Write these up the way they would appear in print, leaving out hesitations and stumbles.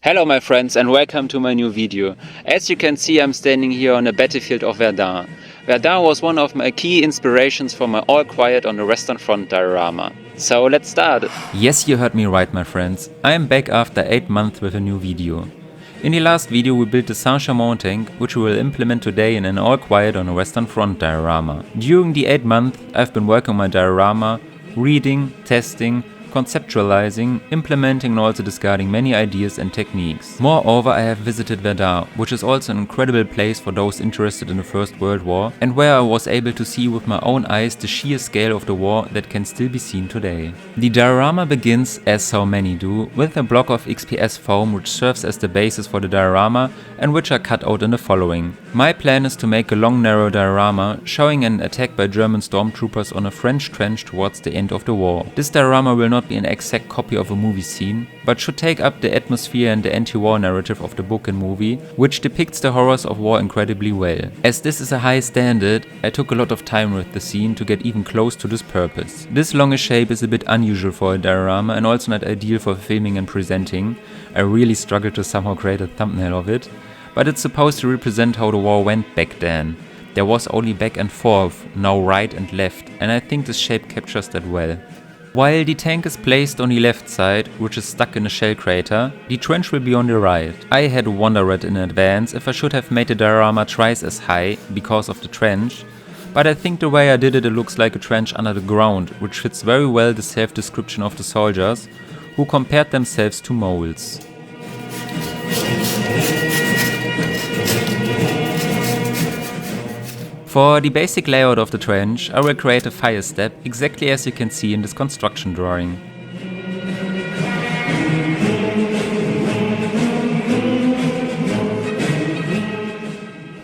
Hello my friends and welcome to my new video. As you can see, I'm standing here on the battlefield of Verdun. Verdun was one of my key inspirations for my All Quiet on the Western Front diorama. So let's start. Yes, you heard me right, my friends. I am back after 8 months with a new video. In the last video we built the Saint-Chamond tank, which we will implement today in an All Quiet on the Western Front diorama. During the 8 months I've been working on my diorama, reading, testing, conceptualizing, implementing and also discarding many ideas and techniques. Moreover, I have visited Verdun, which is also an incredible place for those interested in the First World War, and where I was able to see with my own eyes the sheer scale of the war that can still be seen today. The diorama begins, as so many do, with a block of XPS foam which serves as the basis for the diorama and which are cut out in the following. My plan is to make a long narrow diorama showing an attack by German stormtroopers on a French trench towards the end of the war. This diorama will not be an exact copy of a movie scene, but should take up the atmosphere and the anti-war narrative of the book and movie, which depicts the horrors of war incredibly well. As this is a high standard, I took a lot of time with the scene to get even close to this purpose. This longish shape is a bit unusual for a diorama and also not ideal for filming and presenting. I really struggled to somehow create a thumbnail of it, but it's supposed to represent how the war went back then. There was only back and forth, now right and left, and I think this shape captures that well. While the tank is placed on the left side, which is stuck in a shell crater, the trench will be on the right. I had wondered in advance if I should have made the diorama twice as high because of the trench, but I think the way I did it, it looks like a trench under the ground, which fits very well the self-description of the soldiers, who compared themselves to moles. For the basic layout of the trench, I will create a fire step exactly as you can see in this construction drawing.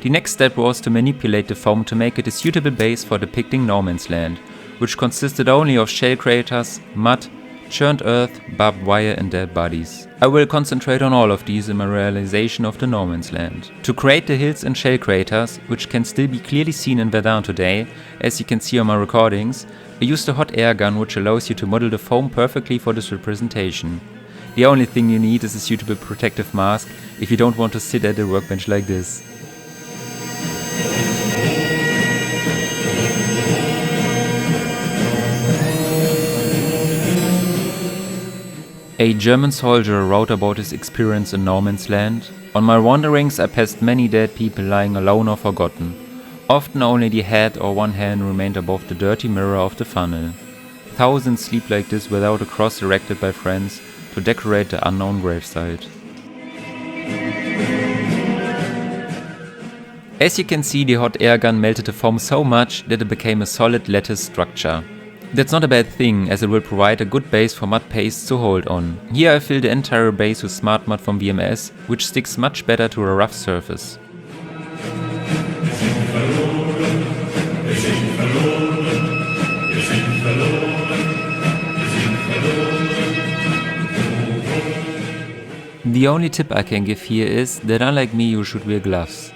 The next step was to manipulate the foam to make it a suitable base for depicting no man's land, which consisted only of shell craters, mud, churned earth, barbed wire and dead bodies. I will concentrate on all of these in my realization of the no man's land. To create the hills and shell craters, which can still be clearly seen in Verdun today, as you can see on my recordings, I used a hot air gun which allows you to model the foam perfectly for this representation. The only thing you need is a suitable protective mask if you don't want to sit at a workbench like this. A German soldier wrote about his experience in no man's land. On my wanderings I passed many dead people lying alone or forgotten. Often only the head or one hand remained above the dirty mirror of the funnel. Thousands sleep like this without a cross erected by friends to decorate the unknown gravesite. As you can see, the hot air gun melted the foam so much that it became a solid lattice structure. That's not a bad thing, as it will provide a good base for mud pastes to hold on. Here I fill the entire base with smart mud from WMS, which sticks much better to a rough surface. The only tip I can give here is that unlike me you should wear gloves.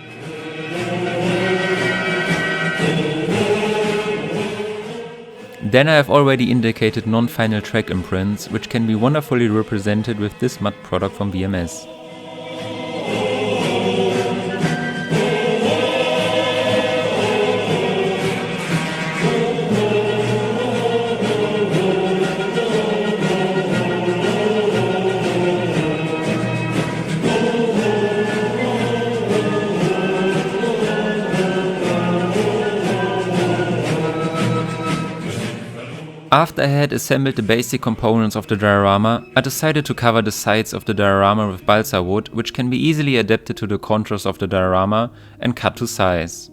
Then I have already indicated non-final track imprints, which can be wonderfully represented with this mud product from WMS. After I had assembled the basic components of the diorama, I decided to cover the sides of the diorama with balsa wood, which can be easily adapted to the contours of the diorama and cut to size.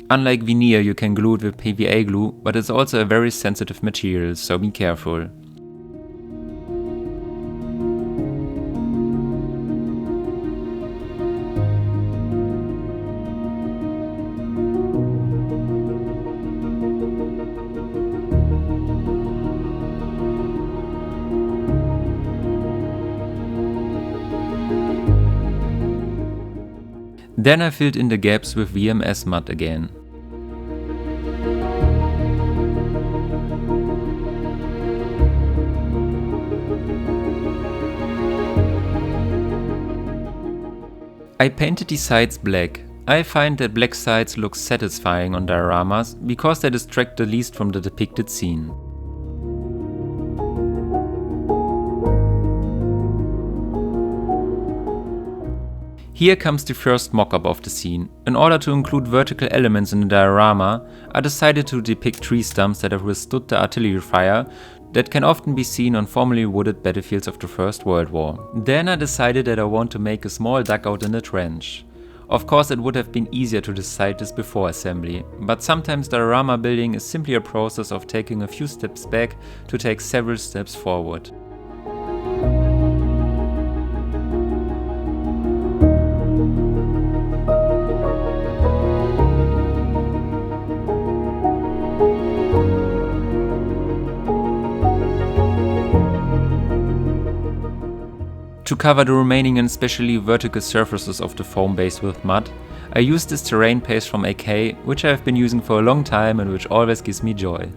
Unlike veneer, you can glue it with PVA glue, but it's also a very sensitive material, so be careful. Then I filled in the gaps with WMS mud again. I painted the sides black. I find that black sides look satisfying on dioramas because they distract the least from the depicted scene. Here comes the first mock-up of the scene. In order to include vertical elements in the diorama, I decided to depict tree stumps that have withstood the artillery fire that can often be seen on formerly wooded battlefields of the First World War. Then I decided that I want to make a small dugout in the trench. Of course, it would have been easier to decide this before assembly, but sometimes diorama building is simply a process of taking a few steps back to take several steps forward. To cover the remaining and especially vertical surfaces of the foam base with mud, I used this terrain paste from AK, which I have been using for a long time and which always gives me joy.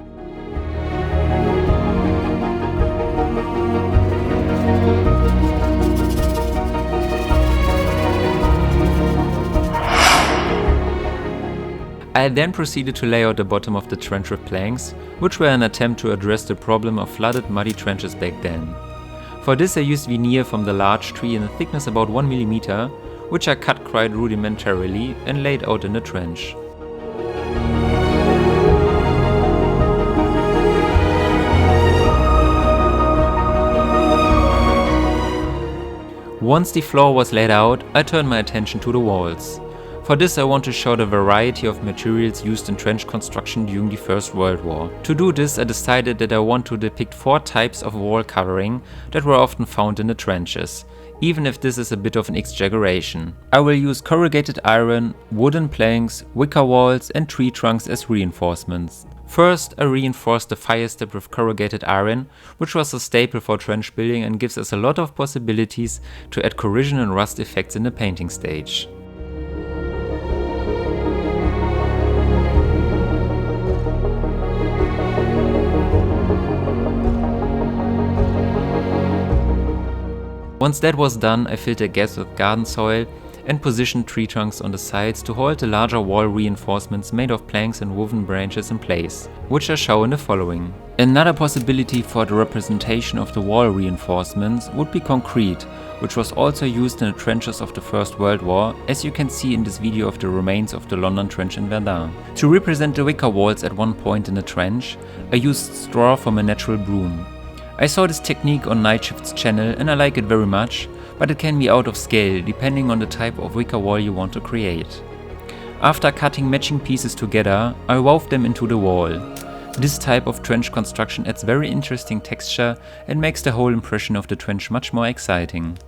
I then proceeded to lay out the bottom of the trench with planks, which were an attempt to address the problem of flooded muddy trenches back then. For this I used veneer from the large tree in a thickness about 1 mm, which I cut quite rudimentarily and laid out in the trench. Once the floor was laid out, I turned my attention to the walls. For this I want to show the variety of materials used in trench construction during the First World War. To do this I decided that I want to depict 4 types of wall covering that were often found in the trenches, even if this is a bit of an exaggeration. I will use corrugated iron, wooden planks, wicker walls and tree trunks as reinforcements. First, I reinforced the fire step with corrugated iron, which was a staple for trench building and gives us a lot of possibilities to add corrosion and rust effects in the painting stage. Once that was done, I filled the gaps with garden soil and positioned tree trunks on the sides to hold the larger wall reinforcements made of planks and woven branches in place, which I show in the following. Another possibility for the representation of the wall reinforcements would be concrete, which was also used in the trenches of the First World War, as you can see in this video of the remains of the London Trench in Verdun. To represent the wicker walls at one point in the trench, I used straw from a natural broom. I saw this technique on Night Shift's channel and I like it very much, but it can be out of scale depending on the type of wicker wall you want to create. After cutting matching pieces together, I wove them into the wall. This type of trench construction adds very interesting texture and makes the whole impression of the trench much more exciting.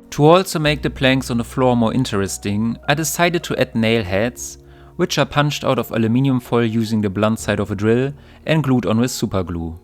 To also make the planks on the floor more interesting, I decided to add nail heads, which are punched out of aluminium foil using the blunt side of a drill and glued on with superglue.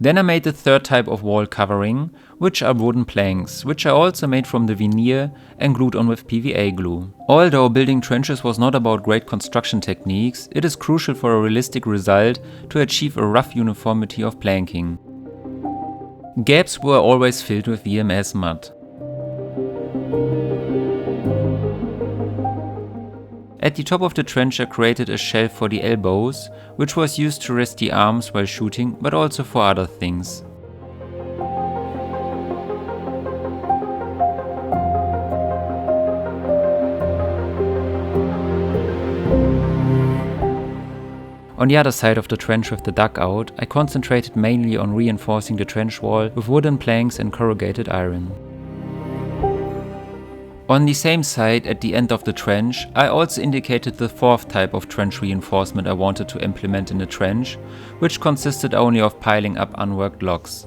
Then I made the third type of wall covering, which are wooden planks, which I also made from the veneer and glued on with PVA glue. Although building trenches was not about great construction techniques, it is crucial for a realistic result to achieve a rough uniformity of planking. Gaps were always filled with VMS mud. At the top of the trench I created a shelf for the elbows, which was used to rest the arms while shooting, but also for other things. On the other side of the trench with the dugout, I concentrated mainly on reinforcing the trench wall with wooden planks and corrugated iron. On the same side, at the end of the trench, I also indicated the fourth type of trench reinforcement I wanted to implement in the trench, which consisted only of piling up unworked logs.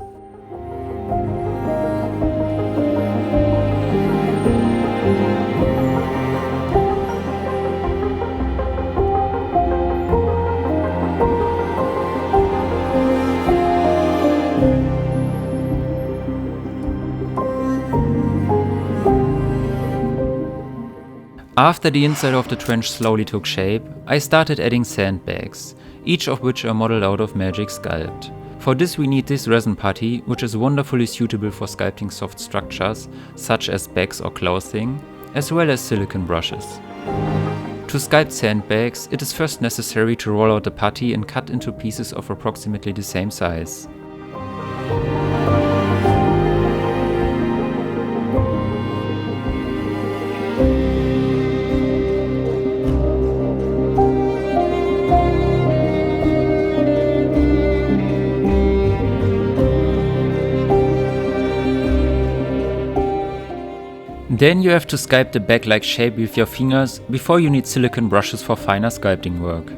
After the inside of the trench slowly took shape, I started adding sandbags, each of which are modeled out of Magic Sculpt. For this we need this resin putty, which is wonderfully suitable for sculpting soft structures, such as bags or clothing, as well as silicone brushes. To sculpt sandbags, it is first necessary to roll out the putty and cut into pieces of approximately the same size. Then you have to sculpt the bag-like shape with your fingers before you need silicone brushes for finer sculpting work.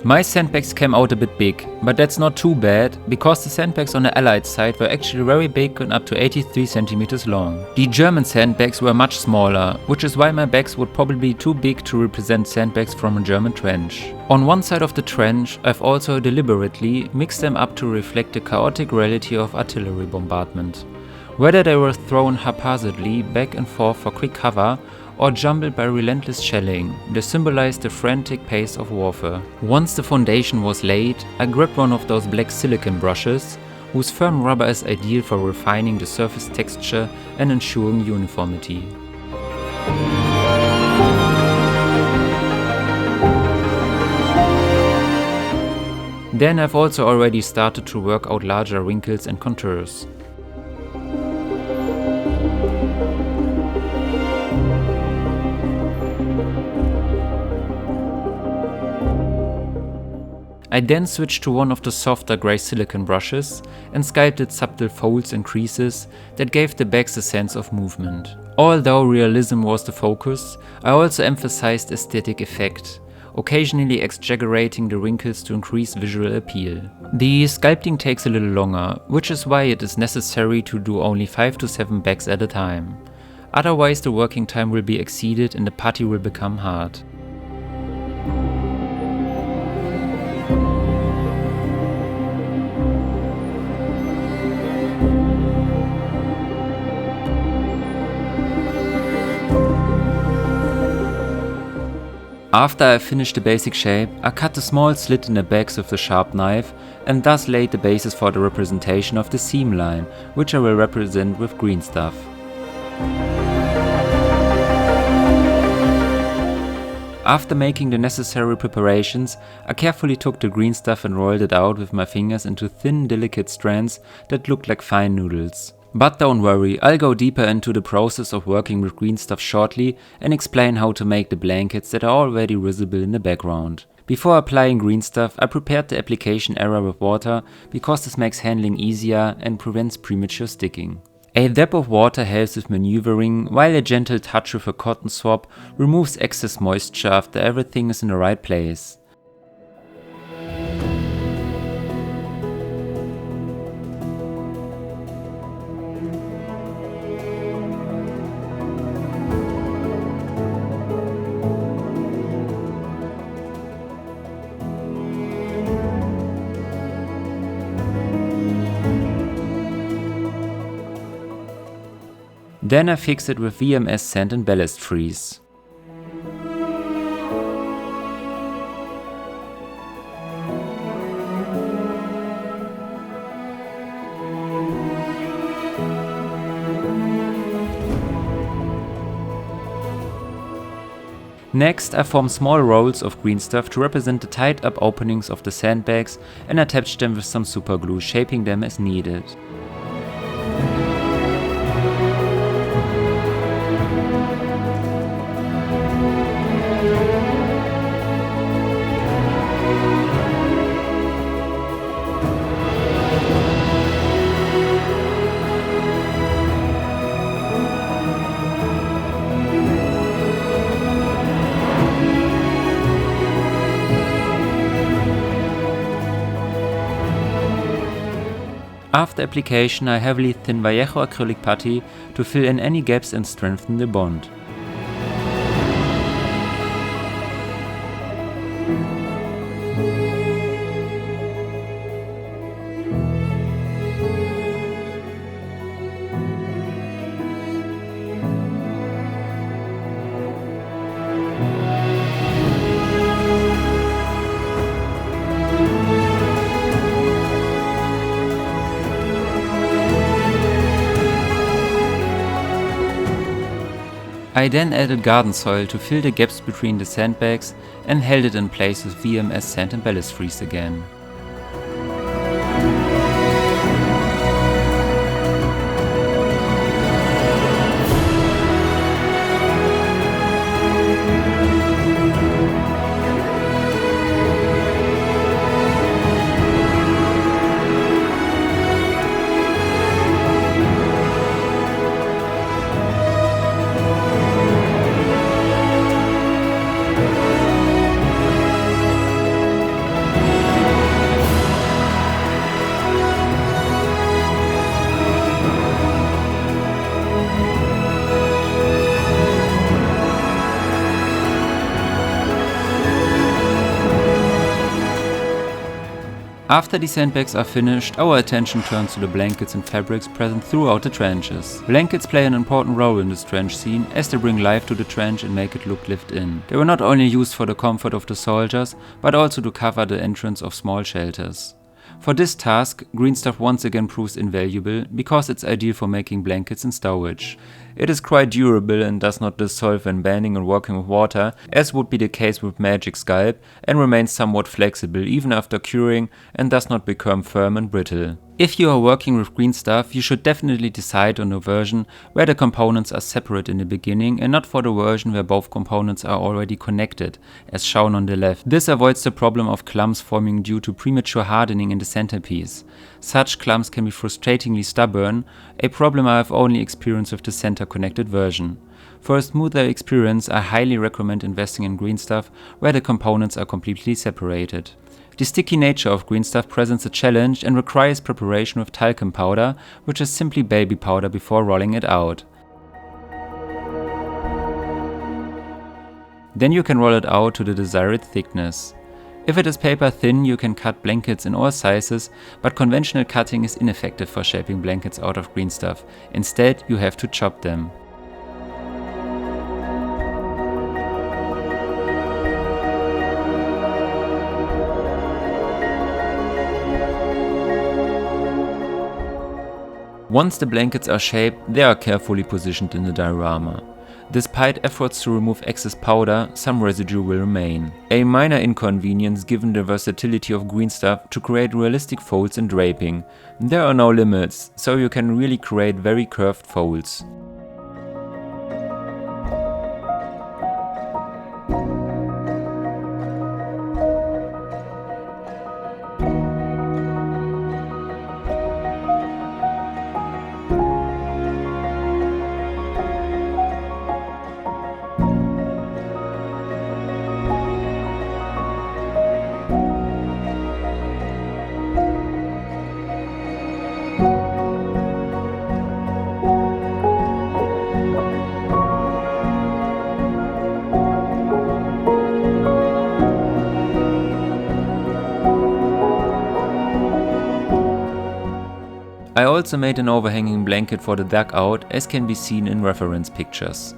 My sandbags came out a bit big, but that's not too bad, because the sandbags on the Allied side were actually very big and up to 83 cm long. The German sandbags were much smaller, which is why my bags would probably be too big to represent sandbags from a German trench. On one side of the trench, I've also deliberately mixed them up to reflect the chaotic reality of artillery bombardment. Whether they were thrown haphazardly back and forth for quick cover, or jumbled by relentless shelling, they symbolized the frantic pace of warfare. Once the foundation was laid, I grabbed one of those black silicone brushes, whose firm rubber is ideal for refining the surface texture and ensuring uniformity. Then I've also already started to work out larger wrinkles and contours. I then switched to one of the softer grey silicone brushes and sculpted subtle folds and creases that gave the bags a sense of movement. Although realism was the focus, I also emphasized aesthetic effect, occasionally exaggerating the wrinkles to increase visual appeal. The sculpting takes a little longer, which is why it is necessary to do only 5 to 7 bags at a time. Otherwise the working time will be exceeded and the putty will become hard. After I finished the basic shape, I cut a small slit in the bags with the sharp knife and thus laid the basis for the representation of the seam line, which I will represent with green stuff. After making the necessary preparations, I carefully took the green stuff and rolled it out with my fingers into thin, delicate strands that looked like fine noodles. But don't worry, I'll go deeper into the process of working with green stuff shortly and explain how to make the blankets that are already visible in the background. Before applying green stuff, I prepared the application area with water because this makes handling easier and prevents premature sticking. A dab of water helps with maneuvering, while a gentle touch with a cotton swab removes excess moisture after everything is in the right place. Then I fix it with VMS sand and ballast freeze. Next, I form small rolls of green stuff to represent the tied up openings of the sandbags and attach them with some super glue, shaping them as needed. After application, I heavily thin Vallejo acrylic putty to fill in any gaps and strengthen the bond. I then added garden soil to fill the gaps between the sandbags and held it in place with VMS sand and ballast freeze again. After the sandbags are finished, our attention turns to the blankets and fabrics present throughout the trenches. Blankets play an important role in this trench scene as they bring life to the trench and make it look lived in. They were not only used for the comfort of the soldiers, but also to cover the entrance of small shelters. For this task, green stuff once again proves invaluable because it's ideal for making blankets and stowage. It is quite durable and does not dissolve when bending and working with water, as would be the case with Magic Sculpt, and remains somewhat flexible even after curing and does not become firm and brittle. If you are working with green stuff, you should definitely decide on a version where the components are separate in the beginning and not for the version where both components are already connected, as shown on the left. This avoids the problem of clumps forming due to premature hardening in the centerpiece. Such clumps can be frustratingly stubborn, a problem I have only experienced with the center connected version. For a smoother experience, I highly recommend investing in green stuff where the components are completely separated. The sticky nature of green stuff presents a challenge and requires preparation with talcum powder, which is simply baby powder before rolling it out. Then you can roll it out to the desired thickness. If it is paper thin, you can cut blankets in all sizes, but conventional cutting is ineffective for shaping blankets out of green stuff. Instead, you have to chop them. Once the blankets are shaped, they are carefully positioned in the diorama. Despite efforts to remove excess powder, some residue will remain. A minor inconvenience given the versatility of green stuff to create realistic folds and draping. There are no limits, so you can really create very curved folds. I also made an overhanging blanket for the dugout, as can be seen in reference pictures.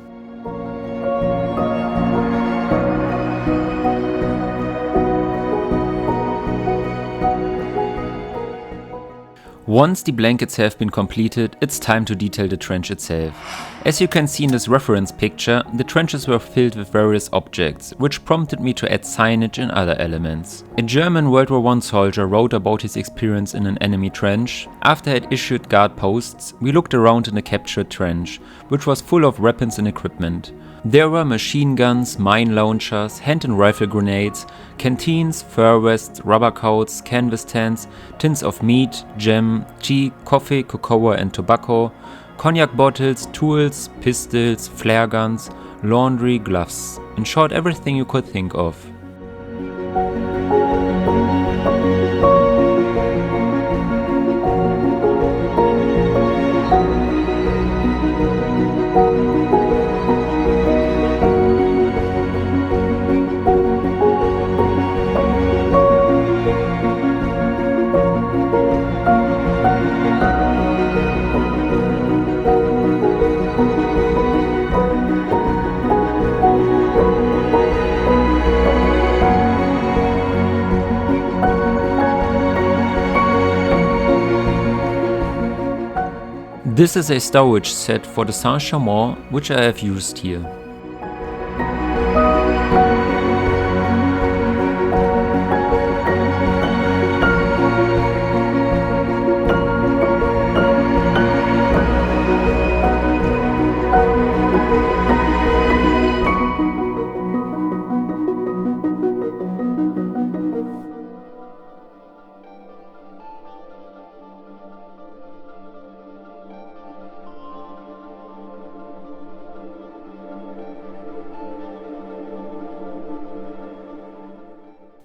Once the blankets have been completed, it's time to detail the trench itself. As you can see in this reference picture, the trenches were filled with various objects, which prompted me to add signage and other elements. A German World War I soldier wrote about his experience in an enemy trench. After he had issued guard posts, we looked around in the captured trench, which was full of weapons and equipment. There were machine guns, mine launchers, hand and rifle grenades, canteens, fur vests, rubber coats, canvas tents, tins of meat, jam, tea, coffee, cocoa and tobacco, cognac bottles, tools, pistols, flare guns, laundry, gloves. In short, everything you could think of. This is a storage set for the Saint-Chamond, which I have used here.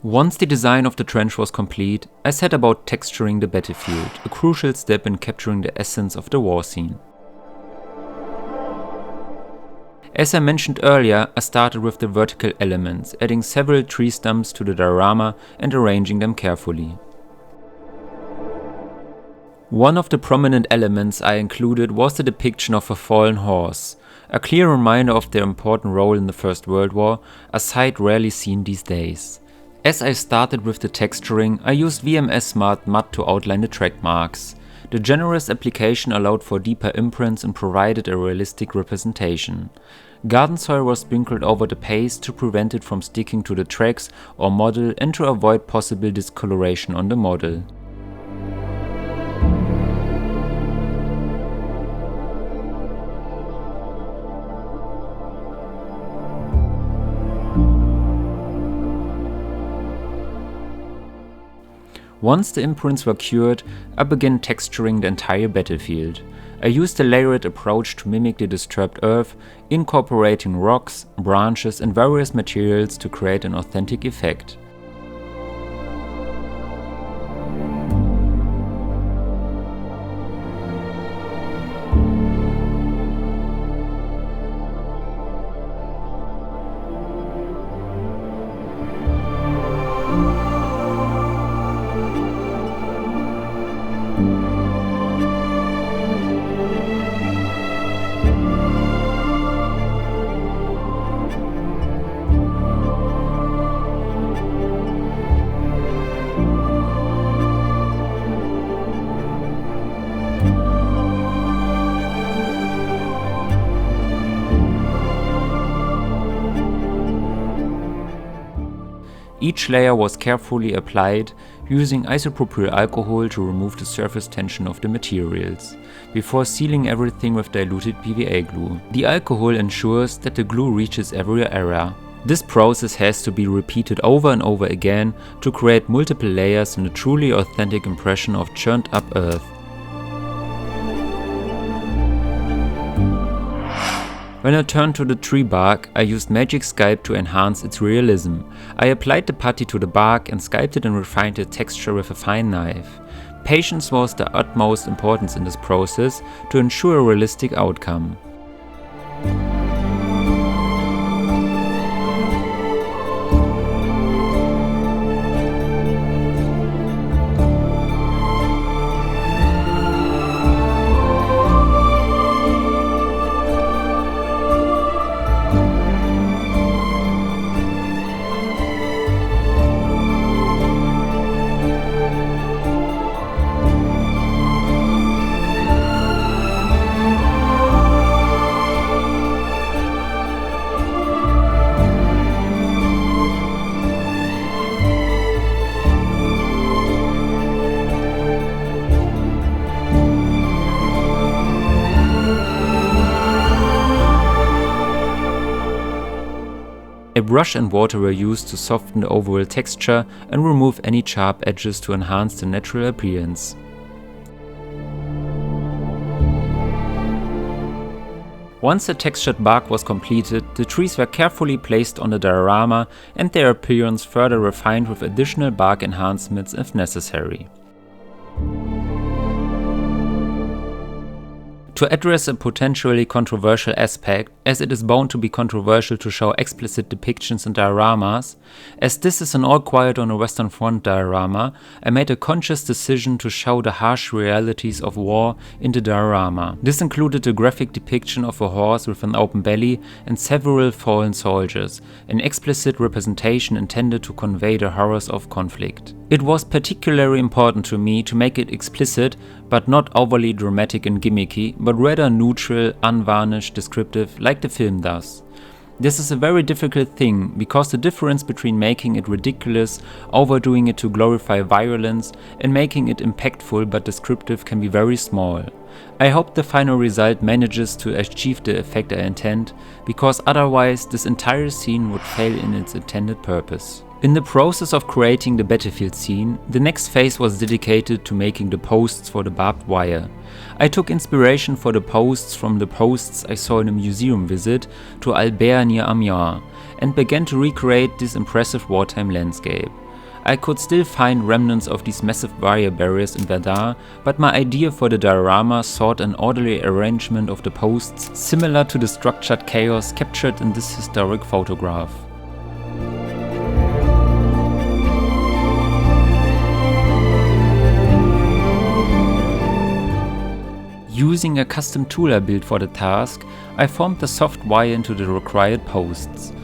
Once the design of the trench was complete, I set about texturing the battlefield, a crucial step in capturing the essence of the war scene. As I mentioned earlier, I started with the vertical elements, adding several tree stumps to the diorama and arranging them carefully. One of the prominent elements I included was the depiction of a fallen horse, a clear reminder of their important role in the First World War, a sight rarely seen these days. As I started with the texturing, I used VMS Smart Mud to outline the track marks. The generous application allowed for deeper imprints and provided a realistic representation. Garden soil was sprinkled over the paste to prevent it from sticking to the tracks or model and to avoid possible discoloration on the model. Once the imprints were cured, I began texturing the entire battlefield. I used a layered approach to mimic the disturbed earth, incorporating rocks, branches and various materials to create an authentic effect. Each layer was carefully applied, using isopropyl alcohol to remove the surface tension of the materials, before sealing everything with diluted PVA glue. The alcohol ensures that the glue reaches every area. This process has to be repeated over and over again to create multiple layers and a truly authentic impression of churned up earth. When I turned to the tree bark, I used Magic Sculpt to enhance its realism. I applied the putty to the bark and sculpted and refined the texture with a fine knife. Patience was the utmost importance in this process to ensure a realistic outcome. A brush and water were used to soften the overall texture and remove any sharp edges to enhance the natural appearance. Once the textured bark was completed, the trees were carefully placed on the diorama and their appearance further refined with additional bark enhancements if necessary. To address a potentially controversial aspect, as it is bound to be controversial to show explicit depictions in dioramas, as this is an All Quiet on the Western Front diorama, I made a conscious decision to show the harsh realities of war in the diorama. This included a graphic depiction of a horse with an open belly and several fallen soldiers, an explicit representation intended to convey the horrors of conflict. It was particularly important to me to make it explicit but not overly dramatic and gimmicky, but rather neutral, unvarnished, descriptive, like the film does. This is a very difficult thing, because the difference between making it ridiculous, overdoing it to glorify violence, and making it impactful but descriptive can be very small. I hope the final result manages to achieve the effect I intend, because otherwise this entire scene would fail in its intended purpose. In the process of creating the battlefield scene, the next phase was dedicated to making the posts for the barbed wire. I took inspiration for the posts from the posts I saw in a museum visit to Albert near Amiens, and began to recreate this impressive wartime landscape. I could still find remnants of these massive wire barriers in Verdun, but my idea for the diorama sought an orderly arrangement of the posts similar to the structured chaos captured in this historic photograph. Using a custom tool I built for the task, I formed the soft wire into the required posts.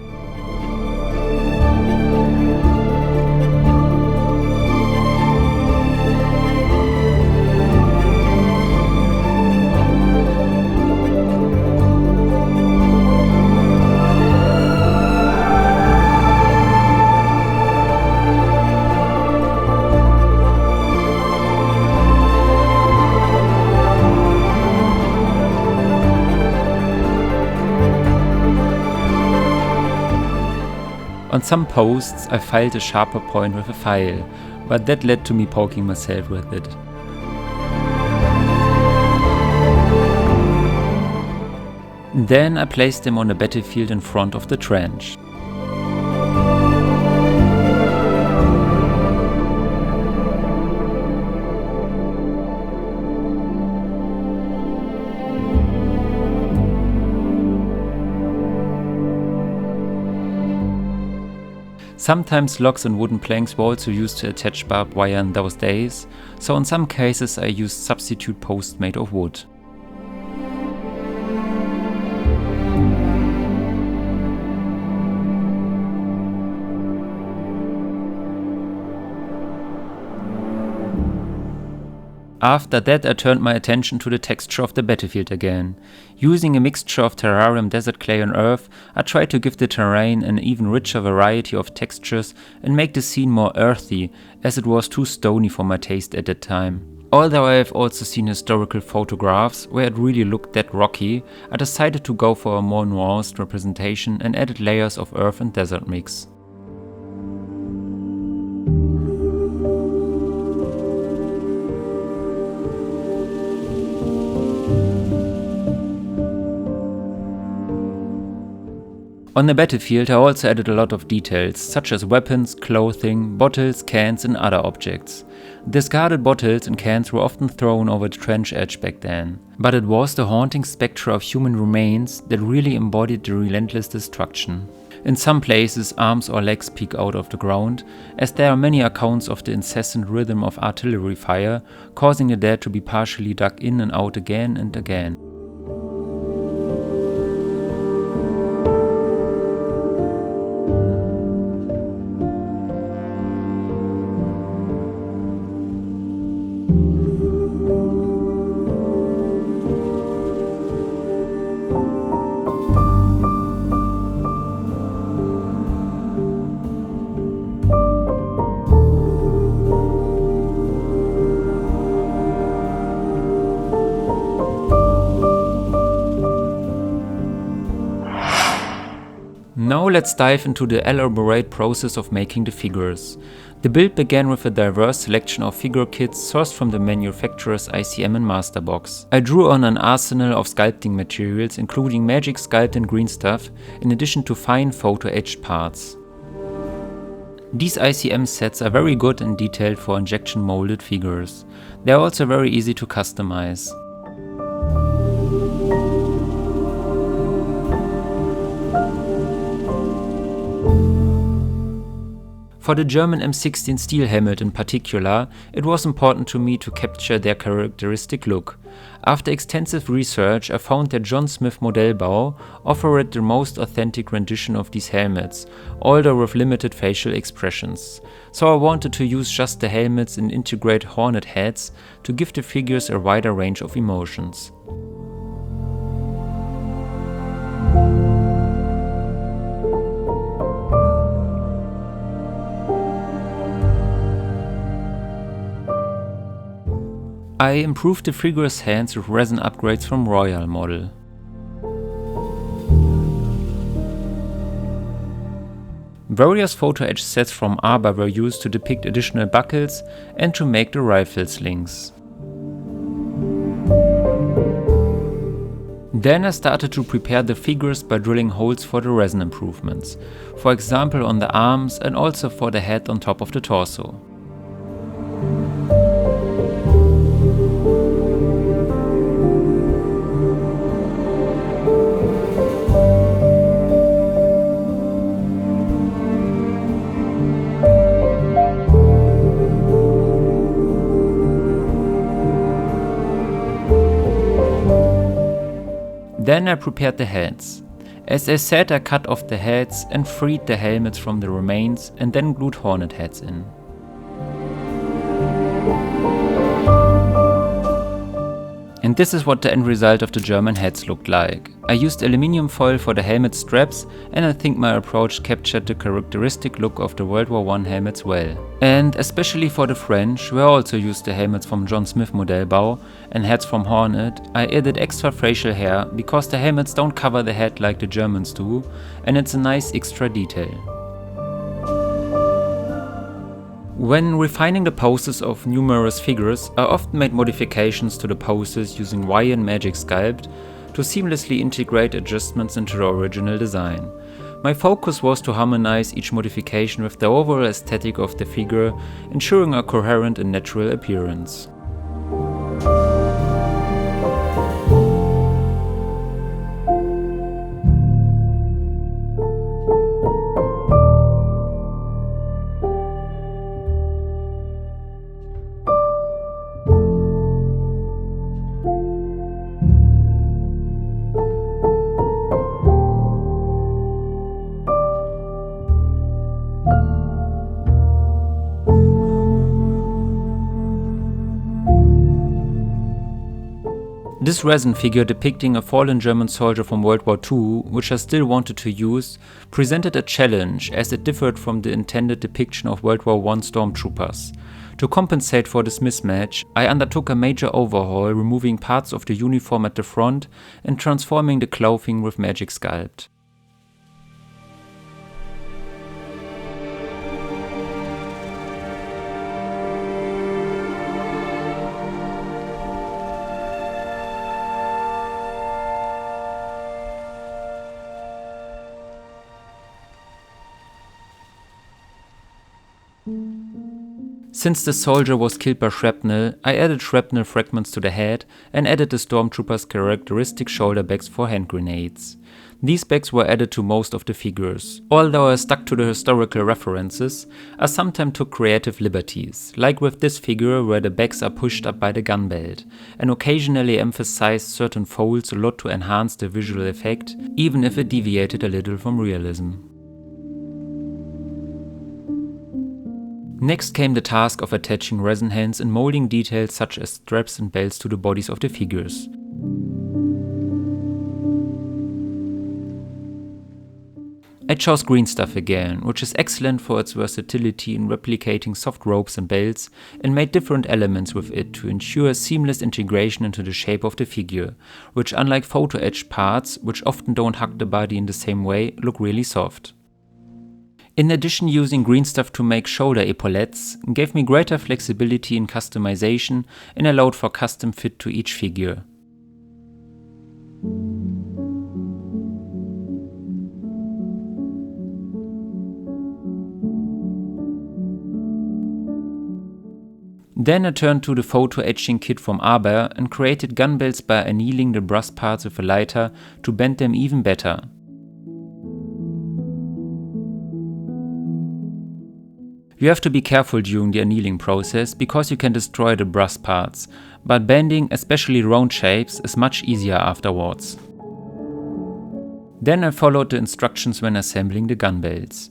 On some posts I filed a sharper point with a file, but that led to me poking myself with it. Then I placed them on the battlefield in front of the trench. Sometimes logs and wooden planks were also used to attach barbed wire in those days, so in some cases I used substitute posts made of wood. After that I turned my attention to the texture of the battlefield again. Using a mixture of terrarium, desert clay and earth, I tried to give the terrain an even richer variety of textures and make the scene more earthy, as it was too stony for my taste at that time. Although I have also seen historical photographs where it really looked that rocky, I decided to go for a more nuanced representation and added layers of earth and desert mix. On the battlefield I also added a lot of details, such as weapons, clothing, bottles, cans and other objects. Discarded bottles and cans were often thrown over the trench edge back then, but it was the haunting spectre of human remains that really embodied the relentless destruction. In some places arms or legs peek out of the ground, as there are many accounts of the incessant rhythm of artillery fire, causing the dead to be partially dug in and out again and again. Now let's dive into the elaborate process of making the figures. The build began with a diverse selection of figure kits sourced from the manufacturer's ICM and master box. I drew on an arsenal of sculpting materials, including Magic Sculpt and green stuff, in addition to fine photo-etched parts. These ICM sets are very good and detailed for injection molded figures. They are also very easy to customize. For the German M16 steel helmet in particular, it was important to me to capture their characteristic look. After extensive research, I found that John Smith Modellbau offered the most authentic rendition of these helmets, although with limited facial expressions. So I wanted to use just the helmets and integrate hornet heads to give the figures a wider range of emotions. I improved the figure's hands with resin upgrades from Royal Model. Various photo etch sets from Arbor were used to depict additional buckles and to make the rifle slings. Then I started to prepare the figures by drilling holes for the resin improvements, for example on the arms and also for the head on top of the torso. Then I prepared the heads. As I said, I cut off the heads and freed the helmets from the remains and then glued hornet heads in. And this is what the end result of the German heads looked like. I used aluminium foil for the helmet straps, and I think my approach captured the characteristic look of the World War I helmets well. And especially for the French, who also used the helmets from John Smith Modellbau and heads from Hornet, I added extra facial hair because the helmets don't cover the head like the Germans do, and it's a nice extra detail. When refining the poses of numerous figures, I often made modifications to the poses using Y and Magic Sculpt to seamlessly integrate adjustments into the original design. My focus was to harmonize each modification with the overall aesthetic of the figure, ensuring a coherent and natural appearance. This resin figure depicting a fallen German soldier from World War II, which I still wanted to use, presented a challenge as it differed from the intended depiction of World War I stormtroopers. To compensate for this mismatch, I undertook a major overhaul, removing parts of the uniform at the front and transforming the clothing with Magic Sculpt. Since the soldier was killed by shrapnel, I added shrapnel fragments to the head and added the stormtrooper's characteristic shoulder bags for hand grenades. These bags were added to most of the figures. Although I stuck to the historical references, I sometimes took creative liberties, like with this figure where the bags are pushed up by the gun belt, and occasionally emphasized certain folds a lot to enhance the visual effect, even if it deviated a little from realism. Next came the task of attaching resin hands and molding details such as straps and belts to the bodies of the figures. I chose green stuff again, which is excellent for its versatility in replicating soft ropes and belts, and made different elements with it to ensure seamless integration into the shape of the figure, which, unlike photo etched parts, which often don't hug the body in the same way, look really soft. In addition, using green stuff to make shoulder epaulettes gave me greater flexibility in customization and allowed for custom fit to each figure. Then I turned to the photo etching kit from Arbor and created gun belts by annealing the brass parts with a lighter to bend them even better. You have to be careful during the annealing process because you can destroy the brass parts, but bending, especially round shapes, is much easier afterwards. Then I followed the instructions when assembling the gun belts.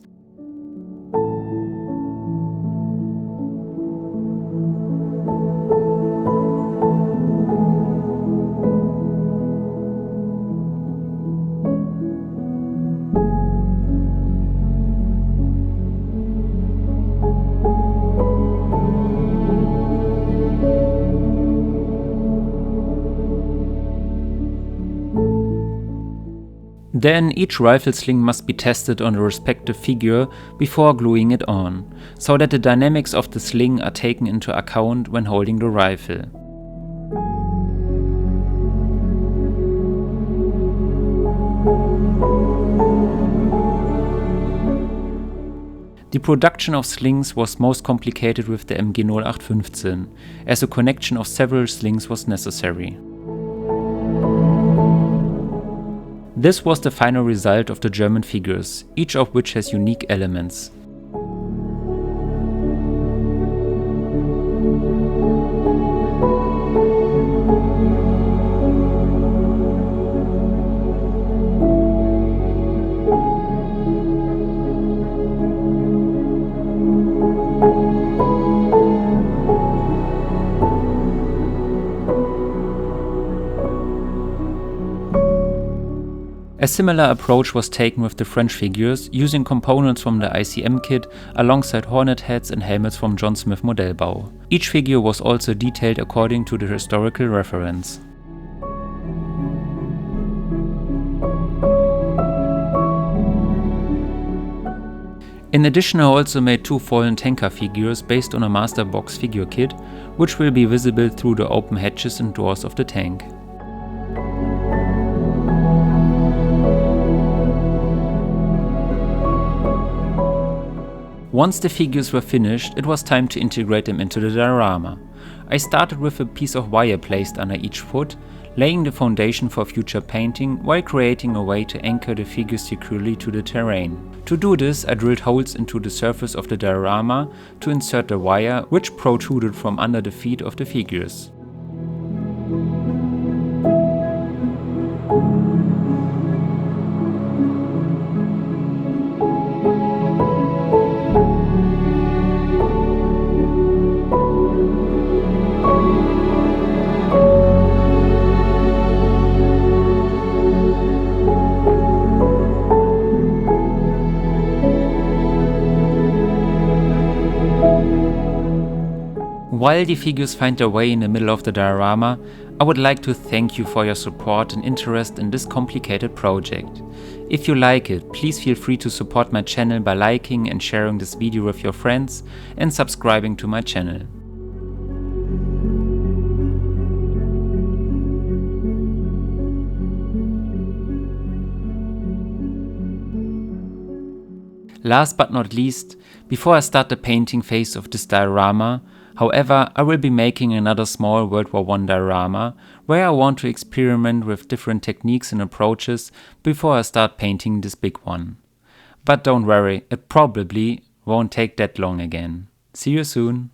Then each rifle sling must be tested on the respective figure before gluing it on, so that the dynamics of the sling are taken into account when holding the rifle. The production of slings was most complicated with the MG 0815, as a connection of several slings was necessary. This was the final result of the German figures, each of which has unique elements. A similar approach was taken with the French figures, using components from the ICM kit alongside hornet heads and helmets from John Smith Modellbau. Each figure was also detailed according to the historical reference. In addition, I also made two fallen tanker figures based on a master box figure kit, which will be visible through the open hatches and doors of the tank. Once the figures were finished, it was time to integrate them into the diorama. I started with a piece of wire placed under each foot, laying the foundation for future painting while creating a way to anchor the figures securely to the terrain. To do this, I drilled holes into the surface of the diorama to insert the wire, which protruded from under the feet of the figures. While the figures find their way in the middle of the diorama, I would like to thank you for your support and interest in this complicated project. If you like it, please feel free to support my channel by liking and sharing this video with your friends and subscribing to my channel. Last but not least, before I start the painting phase of this diorama, however, I will be making another small World War I diorama where I want to experiment with different techniques and approaches before I start painting this big one. But don't worry, it probably won't take that long again. See you soon!